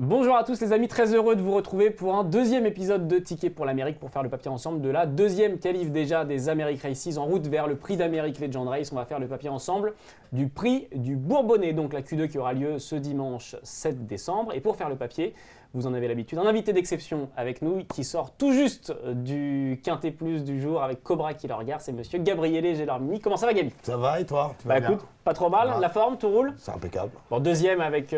Bonjour à tous les amis, très heureux de vous retrouver pour un deuxième épisode de Ticket pour l'Amérique pour faire le papier ensemble de la deuxième qualif déjà des Amérique Races en route vers le prix d'Amérique Legend Race. On va faire le papier ensemble du prix du Bourbonnais, donc la Q2 qui aura lieu ce dimanche 7 décembre. Et pour faire le papier, vous en avez l'habitude, un invité d'exception avec nous qui sort tout juste du Quintet Plus du jour avec Cobra qui le regarde, c'est monsieur Gabriele Gelormini. Comment ça va Gabi? Ça va et toi? Tu vas bien? Écoute, pas trop mal, la forme, tout roule? C'est impeccable. Bon, deuxième avec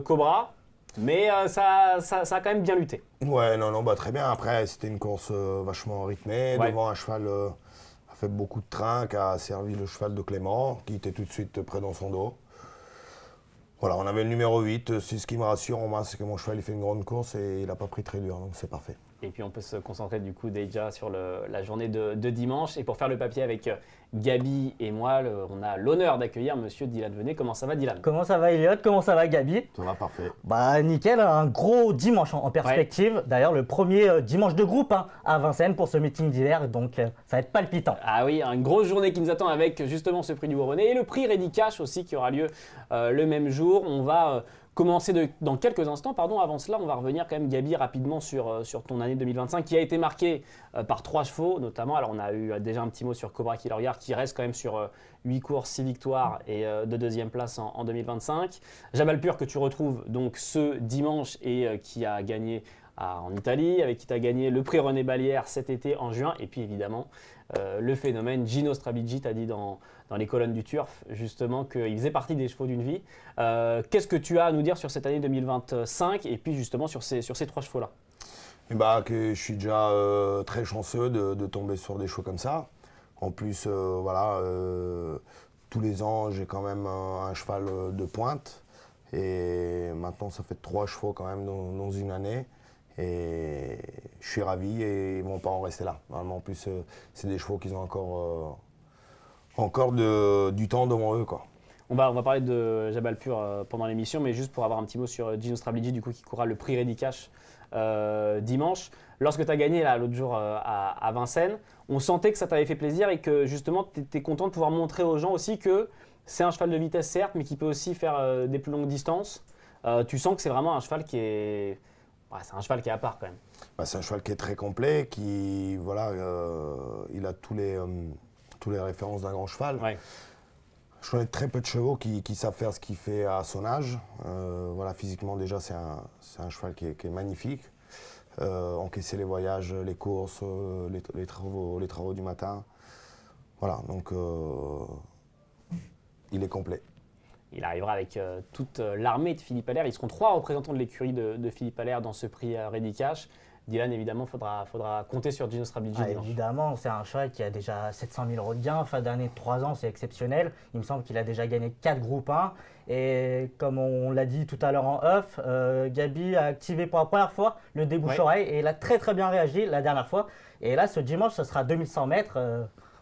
Cobra. Mais ça a quand même bien lutté. Ouais, non, très bien. Après, c'était une course vachement rythmée. Ouais. Devant un cheval a fait beaucoup de train, qui a servi le cheval de Clément, qui était tout de suite près dans son dos. Voilà, on avait le numéro 8. C'est ce qui me rassure en main, c'est que mon cheval il fait une grande course et il n'a pas pris très dur, donc c'est parfait. Et puis on peut se concentrer du coup déjà sur la journée de dimanche. Et pour faire le papier avec Gabi et moi, on a l'honneur d'accueillir monsieur Dylan Venet. Comment ça va Dylan? Comment ça va Elliot? Comment ça va Gabi? Ça va parfait. Bah nickel, un gros dimanche en perspective. Ouais. D'ailleurs le premier dimanche de groupe à Vincennes pour ce meeting d'hiver, donc ça va être palpitant. Ah oui, une grosse journée qui nous attend avec justement ce prix du Bourbonnais et le prix Ready Cash aussi qui aura lieu le même jour. On va commencer dans quelques instants. Avant cela, on va revenir quand même, Gabi, rapidement sur ton année 2025 qui a été marquée par 3 chevaux notamment. Alors, on a eu déjà un petit mot sur Cobra qui le regarde, qui reste quand même sur 8 courses, 6 victoires et de deuxième place en 2025. Jabalpur que tu retrouves donc ce dimanche et qui a gagné en Italie, avec qui tu as gagné le prix René Ballière cet été en juin. Et puis évidemment, le phénomène Gino Strabigi, tu as dit dans les colonnes du Turf, justement, qu'il faisait partie des chevaux d'une vie. Qu'est-ce que tu as à nous dire sur cette année 2025 et puis justement sur ces 3 chevaux-là? Que je suis déjà très chanceux de tomber sur des chevaux comme ça. En plus, tous les ans, j'ai quand même un cheval de pointe. Et maintenant, ça fait 3 chevaux quand même dans une année. Et je suis ravi et ils ne vont pas en rester là. Vraiment, en plus, c'est des chevaux qui ont encore du temps devant eux, quoi. On va parler de Jabalpur pendant l'émission, mais juste pour avoir un petit mot sur Gino Strabigi, du coup, qui courra le prix Ready Cash dimanche. Lorsque tu as gagné l'autre jour à Vincennes, on sentait que ça t'avait fait plaisir et que justement, tu étais content de pouvoir montrer aux gens aussi que c'est un cheval de vitesse, certes, mais qui peut aussi faire des plus longues distances. Tu sens que c'est vraiment un cheval qui est... c'est un cheval qui est à part quand même. C'est un cheval qui est très complet, qui il a tous les références d'un grand cheval. Ouais. Je connais très peu de chevaux qui savent faire ce qu'il fait à son âge. Physiquement déjà c'est un cheval qui est magnifique. Encaisser les voyages, les courses, les travaux du matin. Voilà, donc il est complet. Il arrivera avec toute l'armée de Philippe Allaire. Ils seront 3 représentants de l'écurie de Philippe Allaire dans ce prix Ready Cash. Dylan, évidemment, faudra compter sur Gino Strabigi. Évidemment, c'est un cheval qui a déjà 700 000 € de gains. Fin d'année de 3 ans, c'est exceptionnel. Il me semble qu'il a déjà gagné 4 groupes 1. Et comme on l'a dit tout à l'heure en off, Gabi a activé pour la première fois le débouche-oreille et il a très très bien réagi la dernière fois. Et là, ce dimanche, ce sera 2100 mètres.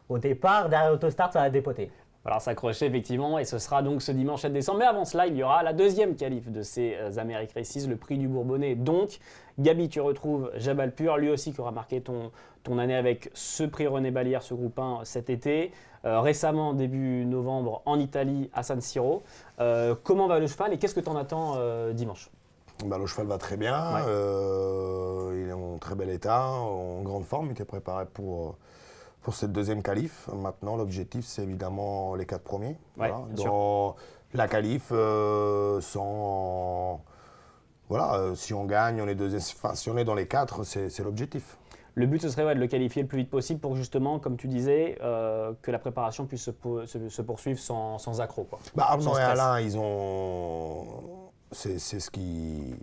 Au départ, derrière l'autostart, ça va dépoter. Alors s'accrocher effectivement et ce sera donc ce dimanche 7 décembre. Mais avant cela, il y aura la deuxième qualif de ces Amérique Races, le prix du Bourbonnais. Donc, Gabi, tu retrouves Jabalpur, lui aussi qui aura marqué ton année avec ce prix René Ballière, ce groupe 1 cet été. Récemment, début novembre, en Italie, à San Siro. Comment va le cheval et qu'est-ce que tu en attends dimanche? Le cheval va très bien, il est en très bel état, en grande forme, il était préparé pour cette deuxième qualif. Maintenant, l'objectif, c'est évidemment les 4 premiers. Dans la qualif, si on gagne, on est deuxième. Si on est dans les 4, c'est l'objectif. Le but, ce serait de le qualifier le plus vite possible pour justement, comme tu disais, que la préparation puisse se poursuivre sans accroc. Arnaud et Alain, c'est ce qu'ils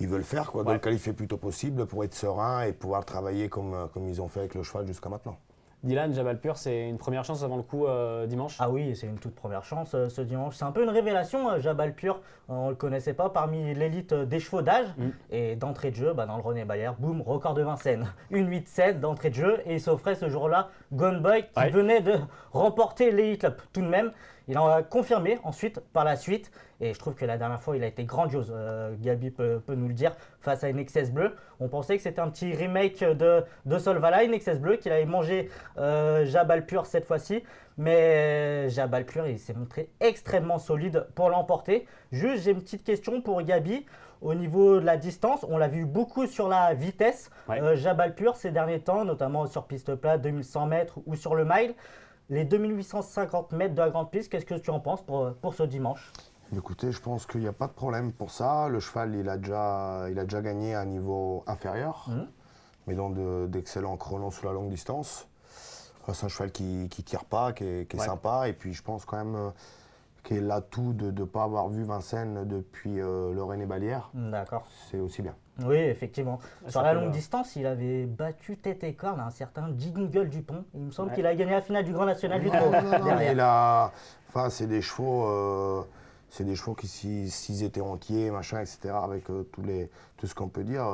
veulent faire, de le qualifier le plus tôt possible pour être serein et pouvoir travailler comme ils ont fait avec le cheval jusqu'à maintenant. Dylan, Jabalpur, c'est une première chance avant le coup dimanche? Ah oui, c'est une toute première chance ce dimanche. C'est un peu une révélation, Jabalpur. On ne le connaissait pas parmi l'élite des chevaux d'âge. Et d'entrée de jeu, dans le René Ballière, boum, record de Vincennes. Une 8-7 d'entrée de jeu et il s'offrait ce jour-là Gone Boy qui venait de remporter l'Elite Cup tout de même. Il a confirmé ensuite, par la suite, et je trouve que la dernière fois, il a été grandiose. Gabi peut nous le dire, face à une XS Bleu. On pensait que c'était un petit remake de Solvala, une XS Bleu, qu'il avait mangé Jabal Pur cette fois-ci. Mais Jabal Pur, il s'est montré extrêmement solide pour l'emporter. Juste, j'ai une petite question pour Gabi. Au niveau de la distance, on l'a vu beaucoup sur la vitesse. Ouais. Jabal Pur ces derniers temps, notamment sur piste plate, 2100 mètres ou sur le mile. Les 2850 mètres de la grande piste, qu'est-ce que tu en penses pour ce dimanche? Écoutez, je pense qu'il n'y a pas de problème pour ça. Le cheval, il a déjà gagné à un niveau inférieur, mais donc d'excellents chronos sur la longue distance. C'est un cheval qui ne tire pas, qui est sympa. Et puis je pense quand même qu'il est l'atout de ne pas avoir vu Vincennes depuis le René Balière. D'accord. C'est aussi bien. Oui, effectivement. Ouais, Sur ça la peut- longue distance, il avait battu tête et corne à un certain Jingle Dupont. Il me semble Ouais. qu'il a gagné la finale du Grand National du Non, Trot. non, non, mais derrière. enfin, c'est des chevaux qui, s'ils étaient entiers, machin, etc., avec tout ce qu'on peut dire,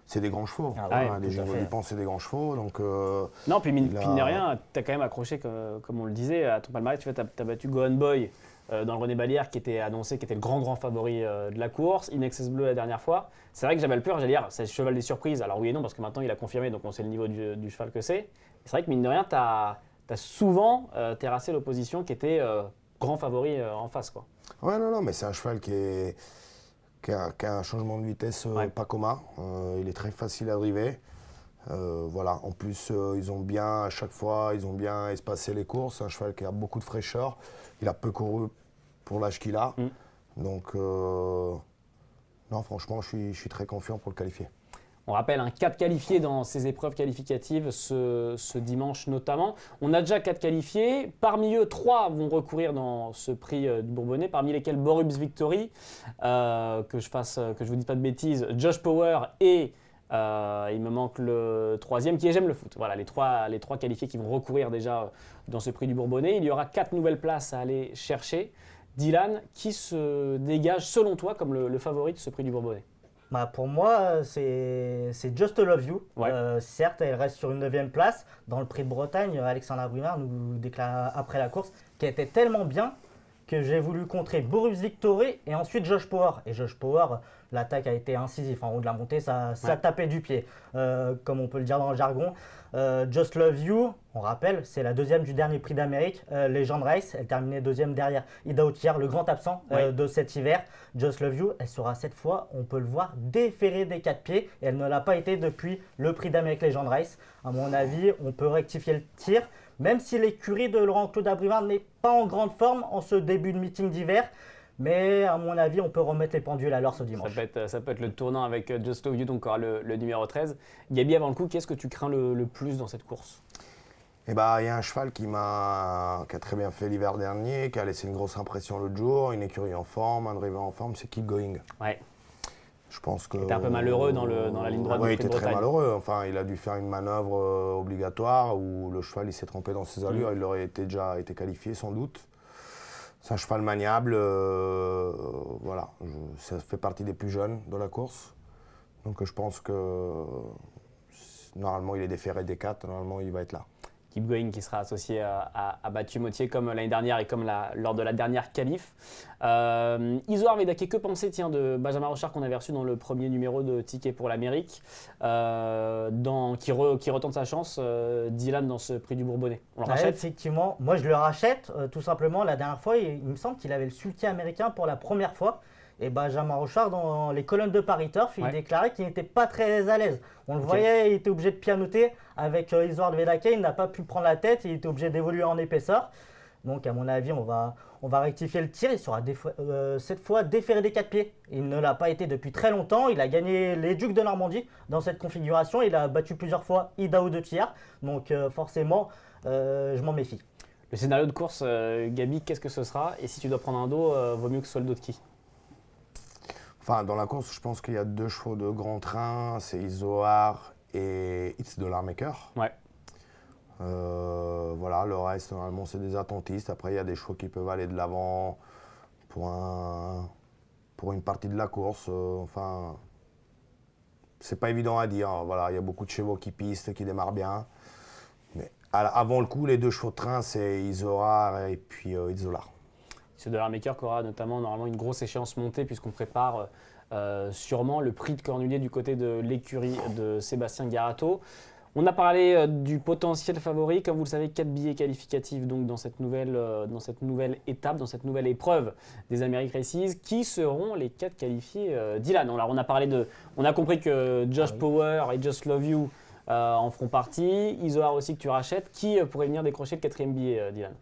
c'est des grands chevaux. Ah ouais, Les tout à Jingle fait. Dupont, c'est des grands chevaux. Donc, Non, puis mine il a- de rien, tu as quand même accroché, comme on le disait, à ton palmarès. Tu as battu Gohan Boy dans le René Balière, qui était annoncé, qui était le grand favori de la course. Inexcess Bleu la dernière fois. C'est vrai que Jabal Pur, j'allais dire, c'est le cheval des surprises. Alors oui et non, parce que maintenant il a confirmé, donc on sait le niveau du cheval que c'est. C'est vrai que mine de rien, tu as souvent terrassé l'opposition qui était grand favori en face, quoi. ouais, non, mais c'est un cheval qui a un changement de vitesse Ouais. pas commun. Il est très facile à driver. Voilà. En plus, à chaque fois, ils ont bien espacé les courses. C'est un cheval qui a beaucoup de fraîcheur. Il a peu couru pour l'âge qu'il a. Donc, non, franchement, je suis très confiant pour le qualifier. On rappelle un 4 qualifiés dans ces épreuves qualificatives ce dimanche notamment. On a déjà 4 qualifiés. Parmi eux, 3 vont recourir dans ce prix du Bourbonnais, parmi lesquels Borubs Victory, que je vous dis pas de bêtises, Josh Power et il me manque le troisième qui est J'aime le foot. Voilà les trois qualifiés qui vont recourir déjà dans ce prix du Bourbonnais. Il y aura 4 nouvelles places à aller chercher. Dylan, qui se dégage selon toi comme le favori de ce prix du Bourbonnais? Bah, pour moi, c'est Just Love You. Ouais. Certes, elle reste sur une 9e place. Dans le prix de Bretagne, Alexandra Brunard nous déclare après la course qu'elle était tellement bien que j'ai voulu contrer Borus Victory et ensuite Josh Power. Et Josh Power, l'attaque a été incisive. En haut de la montée, ça tapait du pied, comme on peut le dire dans le jargon. Just Love You, on rappelle, c'est la 2e du dernier prix d'Amérique, Legend Race. Elle terminait 2e derrière Ida Otier, le grand absent de cet hiver. Just Love You, elle sera cette fois, on peut le voir, déférée des 4 pieds. Et elle ne l'a pas été depuis le prix d'Amérique Legend Race. À mon avis, on peut rectifier le tir. Même si l'écurie de Laurent-Claude Abrivard n'est pas en grande forme en ce début de meeting d'hiver. Mais à mon avis, on peut remettre les pendules à l'heure ce dimanche. Ça peut être le tournant avec Just Love You, donc aura le numéro 13. Gabi, avant le coup, qu'est-ce que tu crains le plus dans cette course? Eh ben, il y a un cheval qui a très bien fait l'hiver dernier, qui a laissé une grosse impression l'autre jour, une écurie en forme, un driver en forme, c'est Keep Going. Ouais. Je pense que. Il était un peu malheureux dans la ligne droite du Ouais, il Prix de était très Bretagne. malheureux. Enfin, il a dû faire une manœuvre obligatoire où le cheval il s'est trompé dans ses allures. Il aurait déjà été qualifié sans doute. C'est un cheval maniable. Voilà, ça fait partie des plus jeunes de la course. Donc je pense que normalement il est déféré des 4. Normalement il va être là. Keep Going qui sera associé à Mathieu Mottier comme l'année dernière et comme lors de la dernière qualif. Isoar Vedake, que penser de Benjamin Rochard qu'on avait reçu dans le premier numéro de Ticket pour l'Amérique, qui retente sa chance, Dylan, dans ce prix du Bourbonnais? On le Ouais, rachète? effectivement, moi je le rachète tout simplement. La dernière fois, il me semble qu'il avait le sulky américain pour la première fois. Et Benjamin Rochard, dans les colonnes de Paris Turf, il déclarait qu'il n'était pas très à l'aise. On le voyait, il était obligé de pianoter avec Isoard Vedake, il n'a pas pu prendre la tête, il était obligé d'évoluer en épaisseur. Donc à mon avis, on va rectifier le tir. Il sera cette fois déféré des 4 pieds. Il ne l'a pas été depuis très longtemps. Il a gagné les Ducs de Normandie dans cette configuration. Il a battu plusieurs fois Idaho de Thiers. Donc forcément, je m'en méfie. Le scénario de course, Gabi, qu'est-ce que ce sera? Et si tu dois prendre un dos, vaut mieux que ce soit le dos de qui? Enfin, dans la course, je pense qu'il y a 2 chevaux de grand train, c'est Isoar et It's Dollar Maker. Ouais. Voilà, le reste, normalement, c'est des attentistes. Après, il y a des chevaux qui peuvent aller de l'avant pour une partie de la course. Enfin, c'est pas évident à dire. Voilà, il y a beaucoup de chevaux qui pistent, qui démarrent bien. Mais Avant le coup, les 2 chevaux de train, c'est Isoar et puis Isolar. Ce dollar maker qui aura notamment normalement une grosse échéance montée puisqu'on prépare sûrement le prix de Cornulier du côté de l'écurie de Sébastien Garato. On a parlé du potentiel favori, comme vous le savez, 4 billets qualificatifs donc dans cette nouvelle étape, dans cette nouvelle épreuve des Amériques Races. Qui seront les 4 qualifiés, Dylan? Alors on a compris que Josh Power et Just Love You en feront partie. Isoar aussi que tu rachètes. Qui pourrait venir décrocher le 4e billet, Dylan?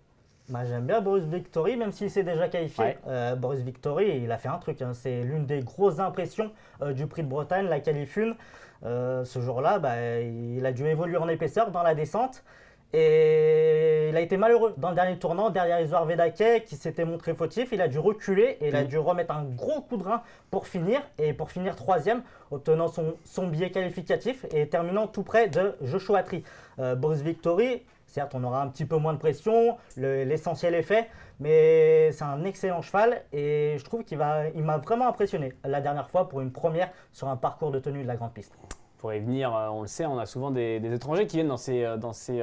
J'aime bien Boris Victory, même s'il s'est déjà qualifié. Ouais. Boris Victory, il a fait un truc. C'est l'une des grosses impressions du Prix de Bretagne, la qualif 1. Ce jour-là, il a dû évoluer en épaisseur dans la descente. Et il a été malheureux dans le dernier tournant, derrière Isoar Vedake, qui s'était montré fautif. Il a dû reculer et il a dû remettre un gros coup de rein pour finir. Et pour finir 3e, obtenant son billet qualificatif et terminant tout près de Joshua Tree. Boris Victory, certes, on aura un petit peu moins de pression, l'essentiel est fait, mais c'est un excellent cheval et je trouve qu'il m'a vraiment impressionné la dernière fois pour une première sur un parcours de tenue de la grande piste. Pour y venir, on le sait, on a souvent des étrangers qui viennent dans ces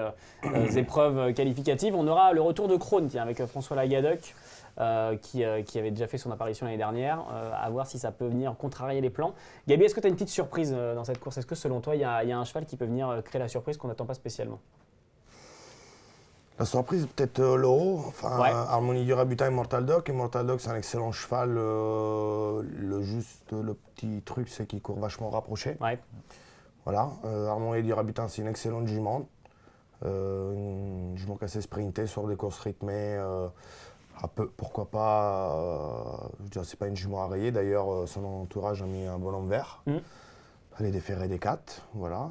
épreuves qualificatives. On aura le retour de Krone avec François Lagadec qui avait déjà fait son apparition l'année dernière. À voir si ça peut venir contrarier les plans. Gabi, est-ce que tu as une petite surprise dans cette course? Est-ce que selon toi, il y a un cheval qui peut venir créer la surprise qu'on n'attend pas spécialement? La surprise, peut-être l'Euro. Ouais. Harmonie du Rabutin et Mortal Dog. Et Mortal Dog, c'est un excellent cheval. Le petit truc, c'est qu'il court vachement rapproché. Ouais. Voilà. Harmonie du Rabutin, c'est une excellente jument. Une jument qui a assez sprinté sur des courses rythmées. Pourquoi pas. Je veux dire, c'est pas une jument à rayer. D'ailleurs, son entourage a mis un bonhomme vert. Elle est déférée des 4, voilà.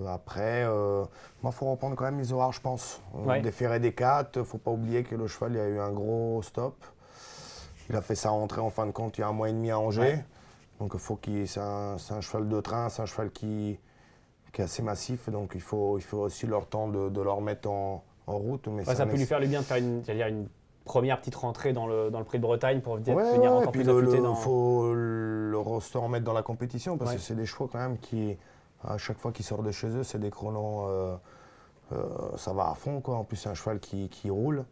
Après, moi, il faut reprendre quand même Isoar, je pense. Ouais. Déféré des 4, il ne faut pas oublier que le cheval, il y a eu un gros stop. Il a fait sa rentrée en fin de compte il y a 1 mois et demi à Angers. Ouais. Donc, c'est un cheval de train, c'est un cheval qui est assez massif. Donc, il faut aussi leur temps de le remettre en route. Mais Ça peut lui faire le bien de faire une première petite rentrée dans le Prix de Bretagne pour venir encore puis plus affûté il faut se remettre dans la compétition parce que c'est des chevaux quand même qui, à chaque fois qu'ils sortent de chez eux, c'est des chronos, ça va à fond quoi. En plus, c'est un cheval qui roule.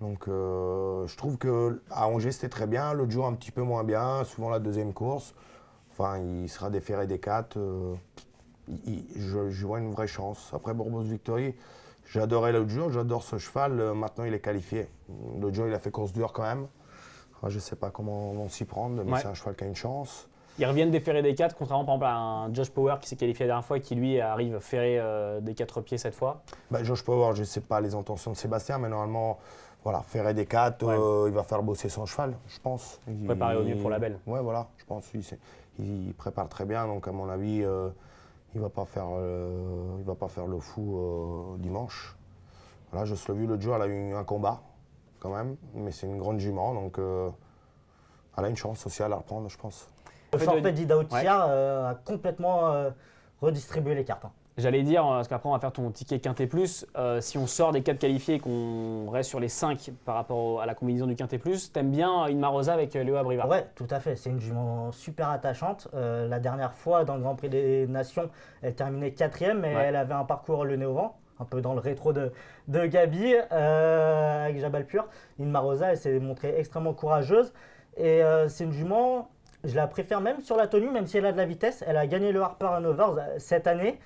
Donc, je trouve qu'à Angers, c'était très bien. L'autre jour, un petit peu moins bien. Souvent, la 2e course. Enfin, il sera déféré des 4. Je vois une vraie chance. Après, Borbos Victory, j'adorais l'autre jour, j'adore ce cheval, maintenant il est qualifié. L'autre jour il a fait course dure quand même. Je ne sais pas comment on s'y prendre, mais c'est un cheval qui a une chance. Ils reviennent des ferrés des 4, contrairement par exemple à un Josh Power qui s'est qualifié la dernière fois et qui lui arrive ferré des 4 pieds cette fois. Josh Power, je ne sais pas les intentions de Sébastien, mais normalement, voilà, ferré des 4, il va faire bosser son cheval, je pense. Préparé au mieux pour la belle. Ouais, voilà, je pense. Il prépare très bien, donc à mon avis, il ne va pas faire le fou dimanche. Voilà, je l'ai vu l'autre jour, elle a eu un combat quand même, mais c'est une grande jument, donc elle a une chance aussi à la reprendre, je pense. Le forfait d'Idaotia a complètement redistribué les cartes. J'allais dire, parce qu'après on va faire ton ticket Quintet Plus, si on sort des 4 qualifiés et qu'on reste sur les 5 par rapport à la combinaison du Quintet Plus, t'aimes bien une Marosa avec Léo Abrivard? Ouais, tout à fait, c'est une jument super attachante. La dernière fois, dans le Grand Prix des Nations, elle terminait 4e, mais elle avait un parcours le nez au vent, un peu dans le rétro de Gabi, avec Jabal Pur. Une Marosa, elle s'est montrée extrêmement courageuse. Et c'est une jument, je la préfère même sur la tenue, même si elle a de la vitesse. Elle a gagné le Harper Hanovers cette année.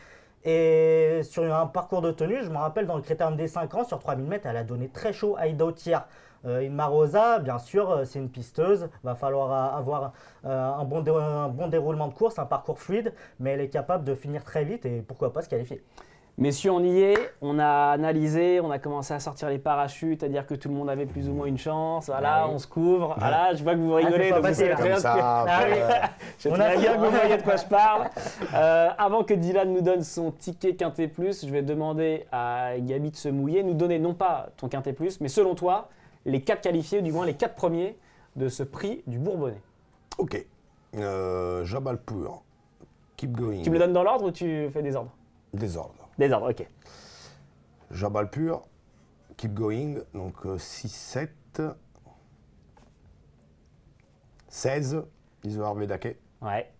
Et sur un parcours de tenue, je me rappelle dans le critérium des 5 ans, sur 3000 mètres, elle a donné très chaud à Idaotia. Une Marosa, bien sûr, c'est une pisteuse. Il va falloir avoir un bon déroulement de course, un parcours fluide, mais elle est capable de finir très vite et pourquoi pas se qualifier. Messieurs, on y est, on a analysé, on a commencé à sortir les parachutes, à dire que tout le monde avait plus ou moins une chance. Voilà, on se couvre. Voilà, je vois que vous rigolez. C'est pas facile, comme ça. Je sais très bien que vous voyez de quoi je parle. Avant que Dylan nous donne son ticket Quintet Plus, je vais demander à Gabi de se mouiller, nous donner non pas ton Quintet Plus, mais selon toi, les 4 qualifiés, du moins les 4 premiers de ce prix du Bourbonnais. Ok. Jabal Pur, Keep Going. Tu me le donnes dans l'ordre ou tu fais des ordres? Désordre. Des ordres, ok. Jabal Pur, Keep Going, donc 6, 7, 16, Isoar Vedake. Ouais.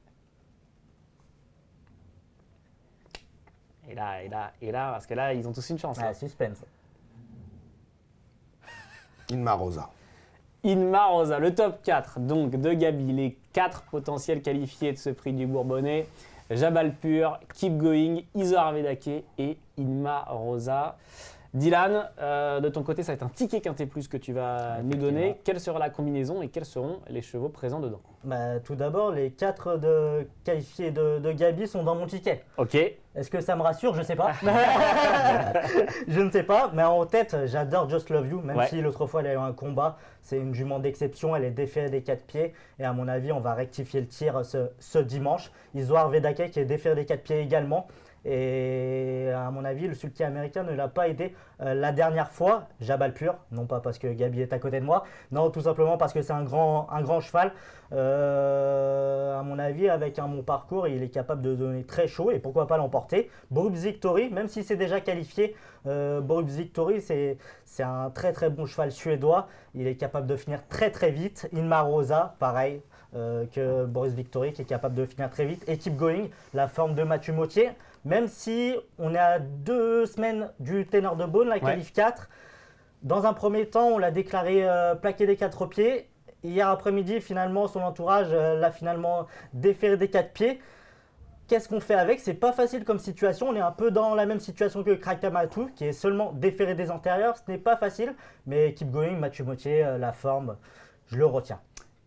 Et là, parce que là, ils ont tous une chance. Là. Ah, suspense. Inma Rosa. Inma Rosa, le top 4 donc de Gabi, les 4 potentiels qualifiés de ce prix du Bourbonnais. Jabalpur, Keep Going, Isor Vedake et Inma Rosa. Dylan, de ton côté, ça va être un ticket quintet plus que tu vas nous donner. Quelle sera la combinaison et quels seront les chevaux présents dedans? Tout d'abord, les 4 qualifiés de Gabi sont dans mon ticket. Ok. Est-ce que ça me rassure? Je sais pas. Je ne sais pas, mais en tête, j'adore Just Love You, même si l'autre fois elle a eu un combat. C'est une jument d'exception, elle est déférée des 4 pieds. Et à mon avis, on va rectifier le tir ce dimanche. Isoar Vedake qui est déféré des 4 pieds également. Et à mon avis, le sulky américain ne l'a pas aidé la dernière fois. Jabalpur, non pas parce que Gabi est à côté de moi, non, tout simplement parce que c'est un grand cheval. À mon avis, avec un bon parcours, il est capable de donner très chaud et pourquoi pas l'emporter. Borups Victory, même si c'est déjà qualifié, Borups Victory, c'est un très très bon cheval suédois. Il est capable de finir très très vite. Inma Rosa, pareil. Que Borups Victory qui est capable de finir très vite. Et Keep Going, la forme de Mathieu Mauthier. Même si on est à 2 semaines du Tenor de Beaune, la qualif 4, dans un premier temps, on l'a déclaré plaqué des 4 pieds. Hier après-midi, finalement, son entourage l'a finalement déféré des 4 pieds. Qu'est-ce qu'on fait avec? C'est pas facile comme situation. On est un peu dans la même situation que Krakamatou, qui est seulement déféré des antérieurs. Ce n'est pas facile, mais Keep Going, Mathieu Mauthier, la forme, je le retiens.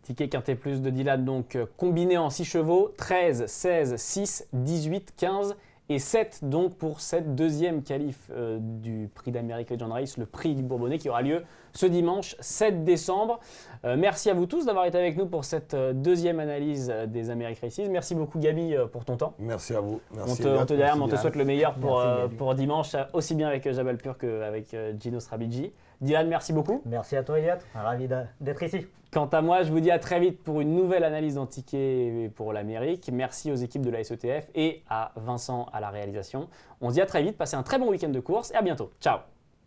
Ticket quintet plus de Dylan, donc combiné en 6 chevaux, 13, 16, 6, 18, 15 et 7 donc pour cette deuxième qualif du prix d'Amérique Legend Race, le prix du Bourbonnais qui aura lieu ce dimanche 7 décembre. Merci à vous tous d'avoir été avec nous pour cette deuxième analyse des Amérique Races. Merci beaucoup Gabi pour ton temps. Merci à vous. Merci On te souhaite le meilleur Merci, pour dimanche, aussi bien avec Jabalpur qu'avec Gino Strabigi. Dylan, merci beaucoup. Merci à toi Elliot, ravi d'être ici. Quant à moi, je vous dis à très vite pour une nouvelle analyse d'un ticket pour l'Amérique. Merci aux équipes de la SETF et à Vincent à la réalisation. On se dit à très vite, passez un très bon week-end de course et à bientôt. Ciao.